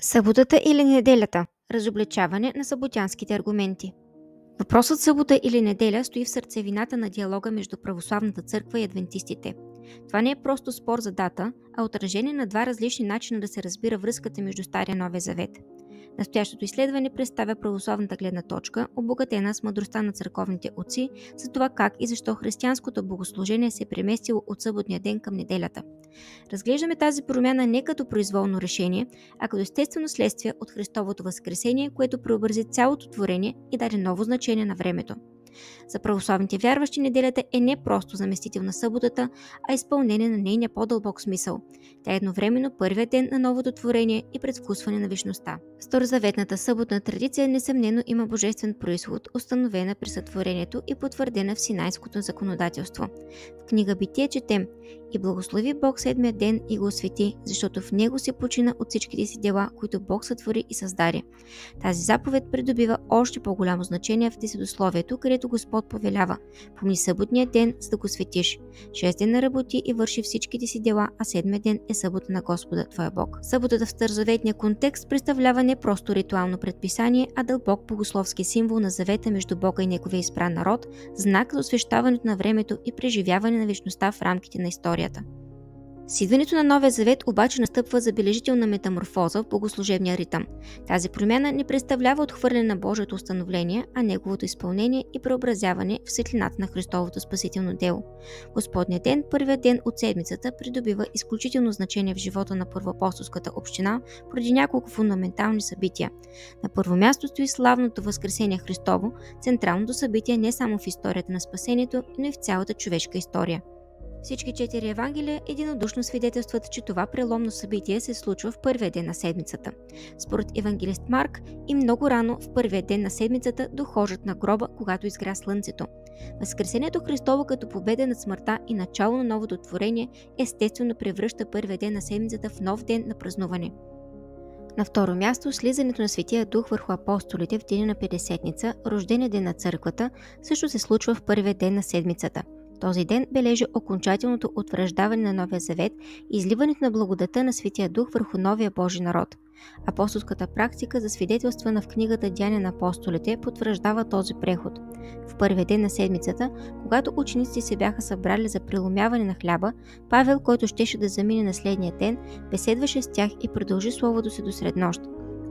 Съботата или неделята? Разобличаване на съботянските аргументи. Въпросът събота или неделя стои в сърцевината на диалога между православната църква и адвентистите. Това не е просто спор за дата, а отражение на два различни начина да се разбира връзката между Стария и Новия Завет. Настоящото изследване представя православната гледна точка, обогатена с мъдростта на църковните отци, за това как и защо християнското богослужение се е преместило от съботния ден към неделята. Разглеждаме тази промяна не като произволно решение, а като естествено следствие от Христовото възкресение, което преобрази цялото творение и даде ново значение на времето. За православните вярващи неделята е не просто заместител на съботата, а изпълнение на нейния по-дълбок смисъл. Тя е едновременно първият ден на новото творение и предвкусване на вечността. Старозаветната съботна традиция несъмнено има божествен произход, установена при сътворението и потвърдена в Синайското законодателство. В книга Битие четем: „И благослови Бог седмия ден и го освети, защото в него се почина от всичките си дела, които Бог сътвори и създаде.“ Тази заповед придобива още по-голямо значение в десетословието, където Господ повелява: „Помни съботния ден, за да го светиш. 6 дена работи и върши всичките си дела, а седмия ден е събота на Господа, твоя Бог.“ Съботата в старозаветния контекст представлява не просто ритуално предписание, а дълбок богословски символ на завета между Бога и неговия избран народ, знак за освещаването на времето и преживяване на вечността в рамките на историята. С идването на Новия Завет обаче настъпва забележителна метаморфоза в богослужебния ритъм. Тази промяна не представлява отхвърляне на Божието установление, а неговото изпълнение и преобразяване в светлината на Христовото спасително дело. Господният ден, първият ден от седмицата, придобива изключително значение в живота на първоапостолската община поради няколко фундаментални събития. На първо място стои славното Възкресение Христово, централното събитие не само в историята на спасението, но и в цялата човешка история. Всички 4 евангелия единодушно свидетелстват, че това преломно събитие се случва в първия ден на седмицата. Според евангелист Марк, и много рано в първия ден на седмицата дохождат на гроба, когато изгря слънцето. Възкресението Христово като победа над смъртта и начало на новото творение естествено превръща първия ден на седмицата в нов ден на празнуване. На второ място, слизането на Светия Дух върху апостолите в деня на Петдесетница, рождения ден на църквата, също се случва в първия ден на седмицата. Този ден бележи окончателното утвърждаване на Новия Завет и изливането на благодата на Светия Дух върху новия Божи народ. Апостолската практика, засвидетелствана в книгата Деяния на апостолите, потвърждава този преход. В първия ден на седмицата, когато учениците се бяха събрали за преломяване на хляба, Павел, който щеше да замине на следния ден, беседваше с тях и продължи словото си до среднощ.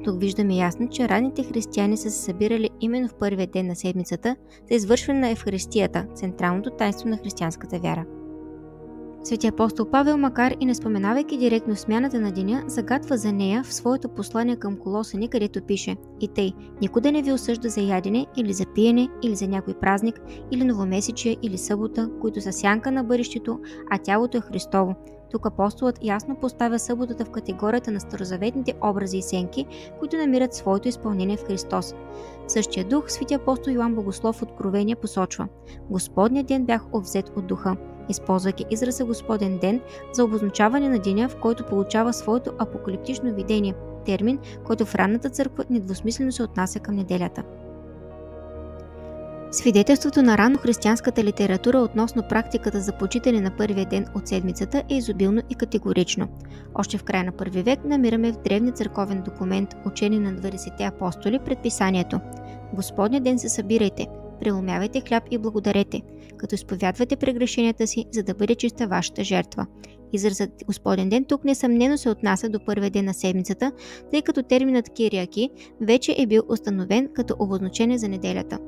Тук виждаме ясно, че ранните християни са се събирали именно в първия ден на седмицата за извършване на Евхаристията, централното таинство на християнската вяра. Свети апостол Павел, макар и не споменавайки директно смяната на деня, загатва за нея в своето послание към Колосани, където пише: „И тъй, никой да не ви осъжда за ядене или за пиене, или за някой празник, или новомесечие, или събота, които са сянка на бъдещето, а тялото е Христово.“ Тук апостолът ясно поставя съботата в категорията на старозаветните образи и сенки, които намират своето изпълнение в Христос. В същия дух свети апостол Йоан Богослов в Откровение посочва: „Господният ден бях обзет от духа“, използвайки израза Господен ден за обозначаване на деня, в който получава своето апокалиптично видение, термин, който в ранната църква недвусмислено се отнася към неделята. Свидетелството на раннохристиянската литература относно практиката за почитане на първия ден от седмицата е изобилно и категорично. Още в края на първи век намираме в древния църковен документ Учение на 20 апостоли предписанието: „Господния ден се събирайте, преломявайте хляб и благодарете, като изповядвате прегрешенията си, за да бъде чиста вашата жертва.“ Изразът Господен ден тук несъмнено се отнася до първия ден на седмицата, тъй като терминът Кириаки вече е бил установен като обозначение за неделята.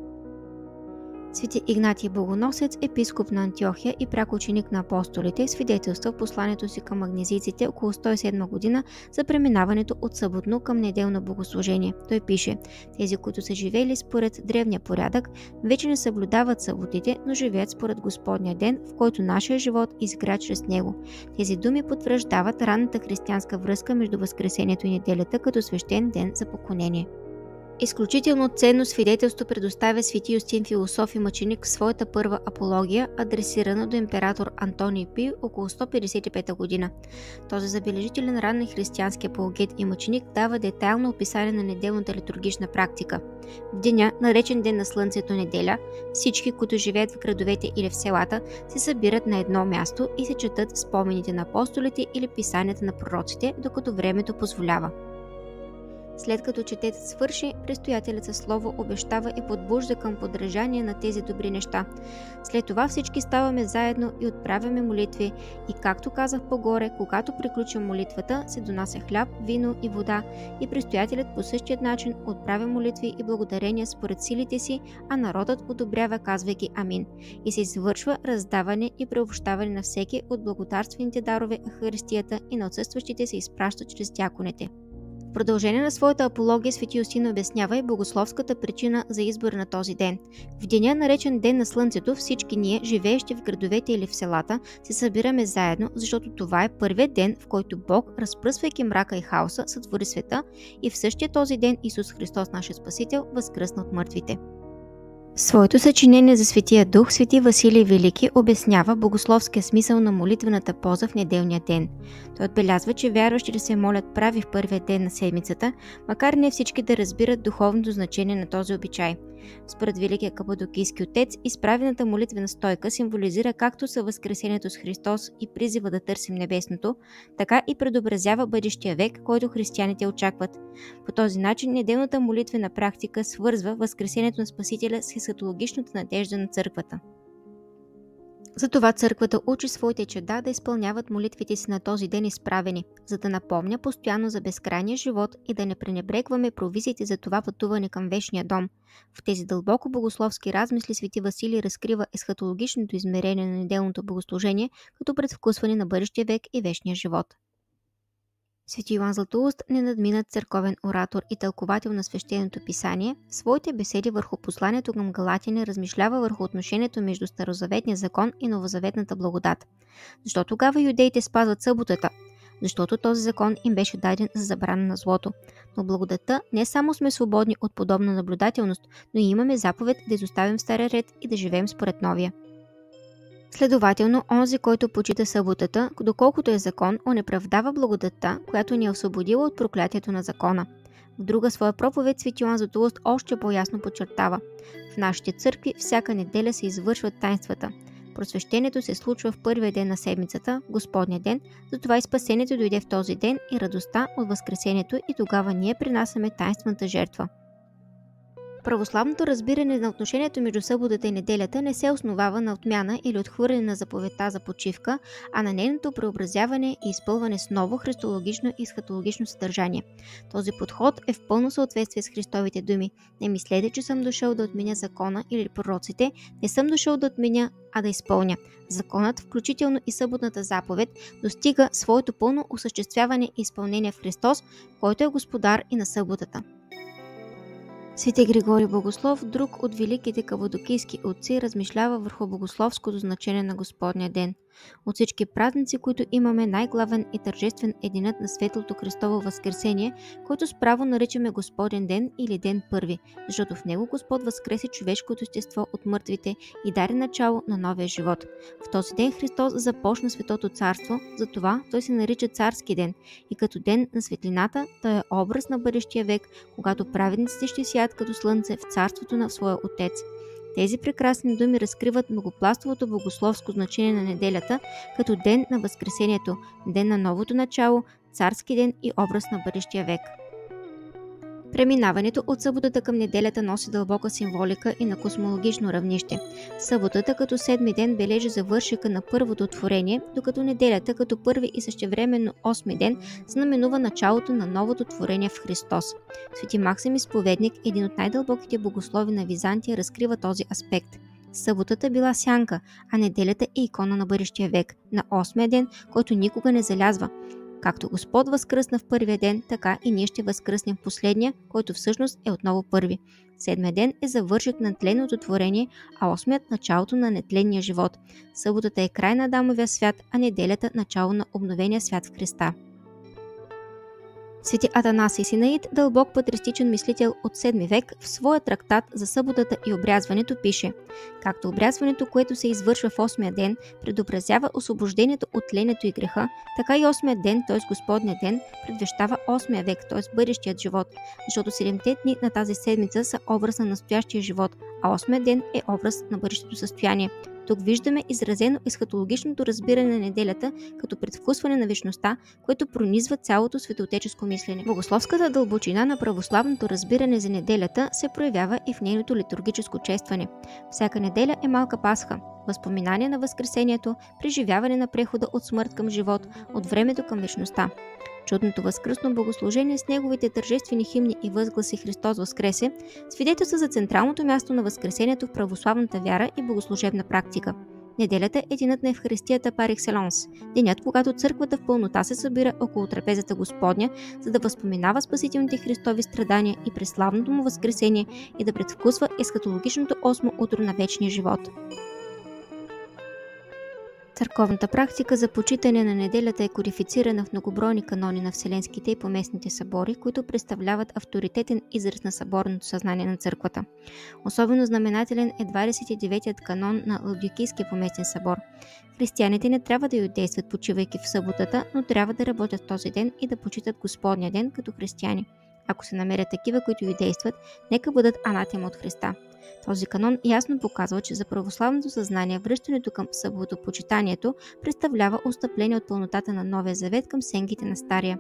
Свети Игнатий Богоносец, епископ на Антиохия и пряк ученик на апостолите, свидетелства в посланието си към магнезийците около 107 година за преминаването от съботно към неделно богослужение. Той пише: „Тези, които са живели според древния порядък, вече не съблюдават съботите, но живеят според Господния ден, в който нашия живот изгря чрез него.“ Тези думи потвърждават ранната християнска връзка между Възкресението и неделята като свещен ден за поклонение. Изключително ценно свидетелство предоставя свети Юстин философ и мъченик в своята първа апология, адресирана до император Антоний Пий около 155 година. Този забележителен ранен християнски апологет и мъченик дава детайлно описание на неделната литургична практика. В деня, наречен Ден на Слънцето неделя, всички, които живеят в градовете или в селата, се събират на едно място и се четат спомените на апостолите или писанията на пророците, докато времето позволява. След като четецът свърши, предстоятелят със слово обещава и подбужда към подражание на тези добри неща. След това всички ставаме заедно и отправяме молитви и, както казах по-горе, когато приключим молитвата, се донася хляб, вино и вода и предстоятелят по същия начин отправя молитви и благодарения според силите си, а народът одобрява, казвайки амин. И се извършва раздаване и преобщаване на всеки от благодарствените дарове Евхаристията и на отсъстващите се изпраща чрез дяконите. В продължение на своята апология Свети Юстин обяснява и богословската причина за избор на този ден. В деня, наречен Ден на Слънцето, всички ние, живеещи в градовете или в селата, се събираме заедно, защото това е първият ден, в който Бог, разпръсвайки мрака и хаоса, сътвори света и в същия този ден Исус Христос, нашия Спасител, възкръсна от мъртвите. В своето съчинение за Светия Дух, Свети Василий Велики обяснява богословския смисъл на молитвената поза в неделния ден. Той отбелязва, че вярващите се молят прави в първия ден на седмицата, макар не всички да разбират духовното значение на този обичай. Според Великия Кападокийски отец, изправената молитвена стойка символизира както съвъзкресението с Христос и призива да търсим небесното, така и предобразява бъдещия век, който християните очакват. По този начин неделната молитвена практика свързва възкресението на Спасителя с есхатологичната надежда на църквата. Затова църквата учи своите чада да изпълняват молитвите си на този ден изправени, за да напомня постоянно за безкрайния живот и да не пренебрегваме провизиите за това пътуване към вечния дом. В тези дълбоко богословски размисли Свети Василий разкрива есхатологичното измерение на неделното богослужение като предвкусване на бъдещия век и вечния живот. Свети Йоан Златоуст, ненадминат църковен оратор и тълковател на свещеното писание, в своите беседи върху посланието към галатяни размишлява върху отношението между старозаветния закон и новозаветната благодат. Защо тогава юдеите спазват съботата? Защото този закон им беше даден за забрана на злото. Но благодата не само сме свободни от подобна наблюдателност, но и имаме заповед да изоставим стария ред и да живеем според новия. Следователно, онзи, който почита съботата, доколкото е закон, онеправдава благодатта, която ни е освободила от проклятието на закона. В друга своя проповед Свети Йоан Златоуст още по-ясно подчертава: в нашите църкви всяка неделя се извършват таинствата. Просвещението се случва в първия ден на седмицата, Господния ден, затова и спасението дойде в този ден и радостта от възкресението, и тогава ние принасяме таинствената жертва. Православното разбиране на отношението между съботата и неделята не се основава на отмяна или отхвърляне на заповедта за почивка, а на нейното преобразяване и изпълване с ново христологично и есхатологично съдържание. Този подход е в пълно съответствие с Христовите думи: не мислете, че съм дошъл да отменя закона или пророците, не съм дошъл да отменя, а да изпълня. Законът, включително и съботната заповед, достига своето пълно осъществяване и изпълнение в Христос, който е Господар и на съботата. Свети Григорий Богослов, друг от великите кападокийски отци, размишлява върху богословското значение на Господния ден. От всички празници, които имаме, най-главен и тържествен е денят на Светлото Христово възкресение, който справо наричаме Господен ден или Ден първи, защото в него Господ възкреси човешкото естество от мъртвите и даде начало на новия живот. В този ден Христос започна Светото царство, затова той се нарича Царски ден и като ден на светлината той е образ на бъдещия век, когато праведниците ще сият като слънце в царството на своя Отец. Тези прекрасни думи разкриват многопластовото богословско значение на неделята като ден на Възкресението, ден на новото начало, царски ден и образ на бъдещия век. Преминаването от съботата към неделята носи дълбока символика и на космологично равнище. Съботата като седми ден бележи завършека на първото творение, докато неделята като първи и същевременно осми ден знаменува началото на новото творение в Христос. Свети Максим Изповедник, един от най-дълбоките богослови на Византия, разкрива този аспект. Съботата била сянка, а неделята е икона на бъдещия век, на осмия ден, който никога не залязва. Както Господ възкръсна в първия ден, така и ние ще възкръснем в последния, който всъщност е отново първи. Седмият ден е завършек на тленното творение, а осмият – началото на нетленния живот. Съботата е край на Адамовия свят, а неделята – начало на обновения свят в Христа. Свети Атанасий Синаид, дълбок патристичен мислител от 7 век, в своя трактат за съботата и обрязването пише: както обрязването, което се извършва в 8-я ден, предобразява освобождението от тлението и греха, така и 8-я ден, т.е. Господния ден, предвещава 8-я век, т.е. бъдещият живот, защото 7-те дни на тази седмица са образ на настоящия живот, а 8-я ден е образ на бъдещето състояние, Тук виждаме изразено есхатологичното разбиране на неделята като предвкусване на вечността, което пронизва цялото светоотеческо мислене. Богословската дълбочина на православното разбиране за неделята се проявява и в нейното литургическо честване. Всяка неделя е малка Пасха, възпоминание на Възкресението, преживяване на прехода от смърт към живот, от времето към вечността. Чудното възкръсно богослужение с неговите тържествени химни и възгласи Христос възкресе свидетелства за централното място на Възкресението в православната вяра и богослужебна практика. Неделята е денят на Евхаристията par excellence, денят, когато църквата в пълнота се събира около трапезата Господня, за да възпоменава спасителните Христови страдания и през славното му възкресение и да предвкусва есхатологичното осмо утро на вечния живот. Църковната практика за почитане на неделята е кодифицирана в многобройни канони на вселенските и поместните събори, които представляват авторитетен израз на съборното съзнание на църквата. Особено знаменателен е 29-тият канон на Лаудикийския поместен събор. Християните не трябва да юдействат почивайки в съботата, но трябва да работят в този ден и да почитат Господния ден като християни. Ако се намерят такива, които юдействат, нека бъдат анатема от Христа. Този канон ясно показва, че за православното съзнание връщането към съботопочитанието представлява отстъпление от пълнотата на Новия завет към сенките на Стария.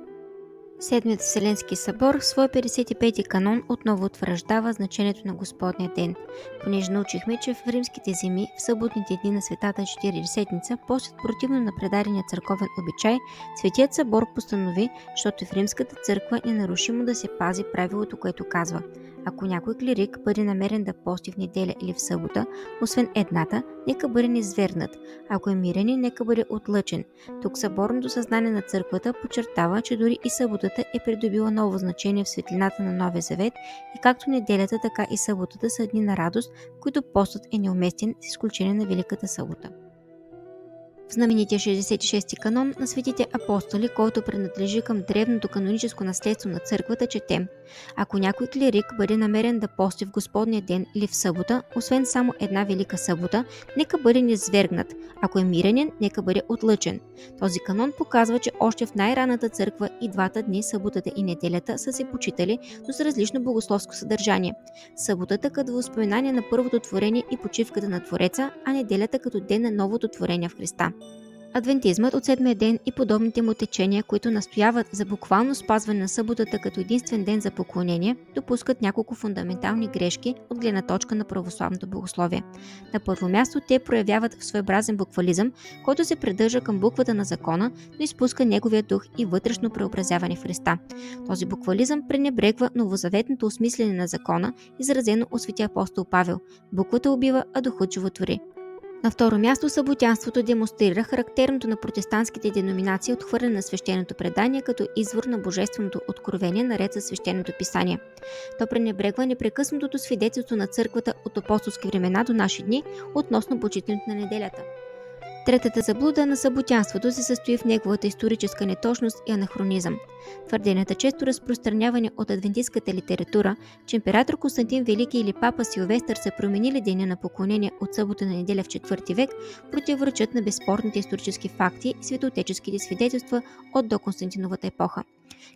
Седмият Вселенски събор в своя 55-ти канон отново утвърждава значението на Господния ден. Понеже научихме, че в римските земи, в съботните дни на Светата Четиридесетница, постят противно на предадения църковен обичай, Светият събор постанови, защото в римската църква ненарушимо да се пази правилото, което казва: ако някой клирик бъде намерен да пости в неделя или в събота, освен едната, нека бъде низвергнат. Ако е мирянин, нека бъде отлъчен. Тук съборното съзнание на църквата подчертава, че дори и съботата е придобила ново значение в светлината на Новия завет и както неделята, така и съботата са дни на радост, в които постът е неуместен с изключение на Великата събота. В знаменития 66-ти канон на светите апостоли, който принадлежи към древното каноническо наследство на църквата, четем: ако някой клирик бъде намерен да пости в Господния ден или в събота, освен само една велика събота, нека бъде низвергнат. Ако е мирянин, нека бъде отлъчен. Този канон показва, че още в най-ранната църква и двата дни, съботата и неделята, са се почитали, но с различно богословско съдържание. Съботата като възпоменание на първото творение и почивката на Твореца, а неделята като ден на новото творение в Христа. Адвентизмът от седмия ден и подобните му течения, които настояват за буквално спазване на съботата като единствен ден за поклонение, допускат няколко фундаментални грешки от гледна точка на православното богословие. На първо място те проявяват своеобразен буквализъм, който се придържа към буквата на закона, но изпуска неговия дух и вътрешно преобразяване в Христа. Този буквализъм пренебрегва новозаветното осмислене на закона, изразено от светия апостол Павел: буквата убива, а духът животвори. На второ място, съботянството демонстрира характерното на протестантските деноминации отхвърляне на свещеното предание като извор на божественото откровение наред със свещеното писание. То пренебрегва непрекъснатото свидетелство на църквата от апостолски времена до наши дни относно почитането на неделята. Третата заблуда на съботянството се състои в неговата историческа неточност и анахронизъм. Твърденията, често разпространявани от адвентистката литература, че император Константин Велики или папа Силвестър са променили деня на поклонение от събота на неделя в IV век, противоречат на безспорните исторически факти и светоотеческите свидетелства от доконстантиновата епоха.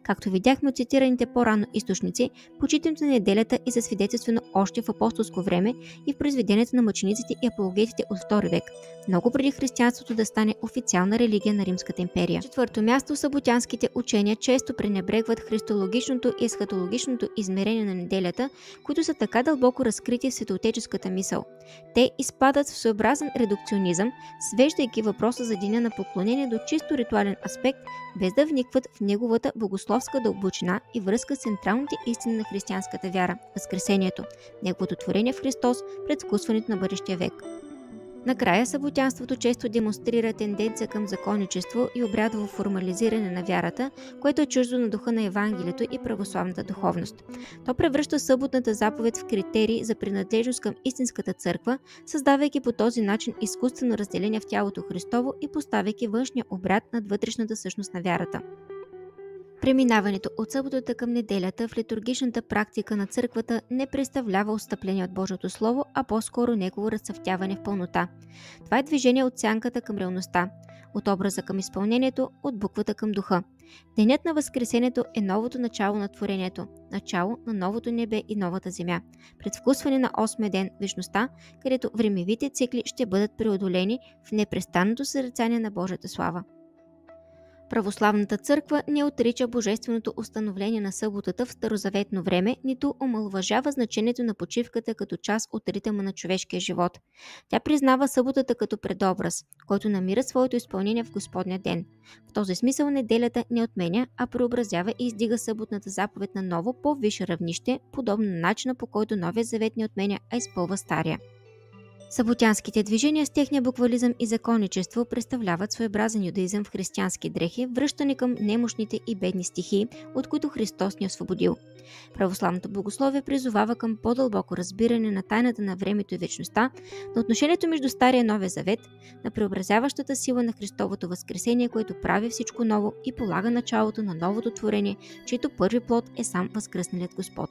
Както видяхме от цитираните по-рано източници, почитането на неделята е засвидетелствено още в апостолско време и в произведенията на мъчениците и апологетите от II век, много преди християнството да стане официална религия на Римската империя. На четвърто място, съботянските учения често пренебрегват христологичното и есхатологичното измерение на неделята, които са така дълбоко разкрити в светоотеческата мисъл. Те изпадат в своеобразен редукционизъм, свеждайки въпроса за деня на поклонение до чисто ритуален аспект, без да вникват в неговата богословска дълбочина и връзка с централните истини на християнската вяра – Възкресението, неговото творение в Христос, предвкусването на бъдещия век. Накрая, съботянството често демонстрира тенденция към законничество и обрядово формализиране на вярата, което е чуждо на духа на Евангелието и православната духовност. То превръща съботната заповед в критерий за принадлежност към истинската църква, създавайки по този начин изкуствено разделение в тялото Христово и поставяйки външния обряд над вътрешната същност на вярата. Преминаването от съботата към неделята в литургичната практика на църквата не представлява отстъпление от Божието Слово, а по-скоро негово разцъфтяване в пълнота. Това е движение от сянката към реалността. от образа към изпълнението, от буквата към духа. Денят на Възкресението е новото начало на творението, начало на новото небе и новата земя, предвкусване на 8-я ден, вечността, където времевите цикли ще бъдат преодолени в непрестанното съзерцание на Божията слава. Православната църква не отрича божественото установление на съботата в старозаветно време, нито омаловажава значението на почивката като част от ритъма на човешкия живот. Тя признава съботата като предобраз, който намира своето изпълнение в Господния ден. В този смисъл неделята не отменя, а преобразява и издига съботната заповед на ново, по-висше равнище, подобно на начина, по който Новия завет не отменя, а изпълва стария. Съботянските движения с техния буквализъм и законничество представляват своеобразен юдаизъм в християнски дрехи, връщани към немощните и бедни стихии, от които Христос ни освободил. Православното богословие призовава към по-дълбоко разбиране на тайната на времето и вечността, на отношението между Стария и Новия завет, на преобразяващата сила на Христовото възкресение, което прави всичко ново и полага началото на новото творение, чието първи плод е сам възкръсналият Господ.